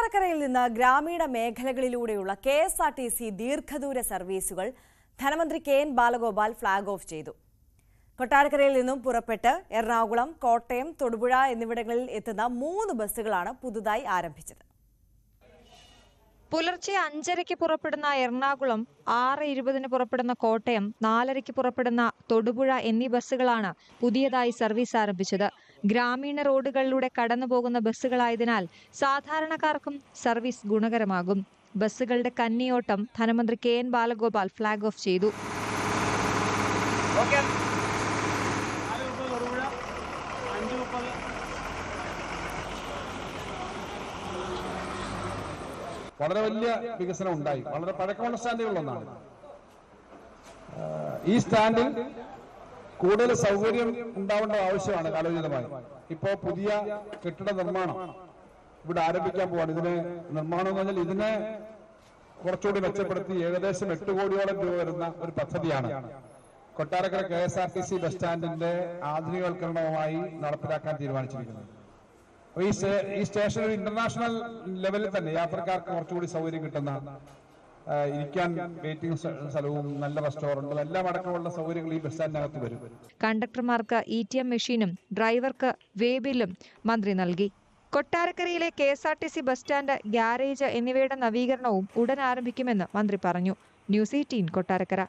കൊട്ടാരക്കരയിൽ നിന്ന് ഗ്രാമീണ മേഖലകളിലൂടെയുള്ള KSRTC ദീർഘദൂര സർവീസുകൾ ധനമന്ത്രി KN ബാലഗോപാൽ ഫ്ലാഗ് ഓഫ് ചെയ്തു. കൊട്ടാരക്കരയിൽ നിന്നും പുറപ്പെട്ട് എറണാകുളം, കോട്ടയം, തൊടുപുഴ എന്നിവിടങ്ങളിൽ എത്തുന്ന 3 ബസ്സുകളാണ് പുതുതായി ആരംഭിച്ചത്. പുലർച്ചെ 5:30-ക്ക് പുറപ്പെടുന്ന എറണാകുളം, 6:20-ന് പുറപ്പെടുന്ന കോട്ടയം, 4:30-ക്ക് പുറപ്പെടുന്ന തൊടുപുഴ എന്നീ ബസ്സുകളാണ് പുതിയതായി സർവീസ് ആരംഭിച്ചത്. ഗ്രാമീണ റോഡുകളിലൂടെ കടന്നുപോകുന്ന ബസ്സുകളായതിനാൽ സാധാരണക്കാർക്കും സർവീസ് ഗുണകരമാകും. ബസ്സുകളുടെ കന്നിയോട്ടം ധനമന്ത്രി KN ബാലഗോപാൽ ഫ്ലാഗ് ഓഫ് ചെയ്തു. വളരെ വലിയ വികസനം ഉണ്ടായി. വളരെ പഴക്കമുള്ള സ്റ്റാൻഡുകളിലൊന്നാണ്. ഈ സ്റ്റാൻഡിൽ കൂടുതൽ സൗകര്യം ഉണ്ടാവേണ്ട ആവശ്യമാണ് കാലോചിതമായി. ഇപ്പോൾ പുതിയ കെട്ടിട നിർമ്മാണം ഇവിടെ ആരംഭിക്കാൻ പോവാണ്. ഇതിന് നിർമ്മാണം എന്ന് പറഞ്ഞാൽ ഇതിനെ കുറച്ചുകൂടി മെച്ചപ്പെടുത്തി ഏകദേശം 8 കോടിയോളം രൂപ വരുന്ന ഒരു പദ്ധതിയാണ് കൊട്ടാരക്കര KSRTC ബസ് സ്റ്റാൻഡിന്റെ ആധുനികവൽക്കരണവുമായി നടപ്പിലാക്കാൻ തീരുമാനിച്ചിരിക്കുന്നത്. ഈ സ്റ്റേഷൻ ഒരു ഇന്റർനാഷണൽ ലെവലിൽ തന്നെ യാത്രക്കാർക്ക് കുറച്ചുകൂടി സൗകര്യം കിട്ടുന്ന, ഇരിക്കാൻ വെയിറ്റിംഗ് സ്ഥലവും നല്ല റെസ്റ്റോറന്റും എല്ലാം അടക്കമുള്ള സൗകര്യങ്ങൾ ഈ ബസ് സ്റ്റാൻഡിനകത്ത് വരും. കണ്ടക്ടർമാർക്ക് ATM മെഷീനും ഡ്രൈവർക്ക് വേബിലും മന്ത്രി നൽകി. കൊട്ടാരക്കരയിലെ KSRTC ബസ് സ്റ്റാൻഡ്, ഗ്യാരേജ് എന്നിവയുടെ നവീകരണവും ഉടൻ ആരംഭിക്കുമെന്ന് മന്ത്രി പറഞ്ഞു. ന്യൂസ് 18 കൊട്ടാരക്കര.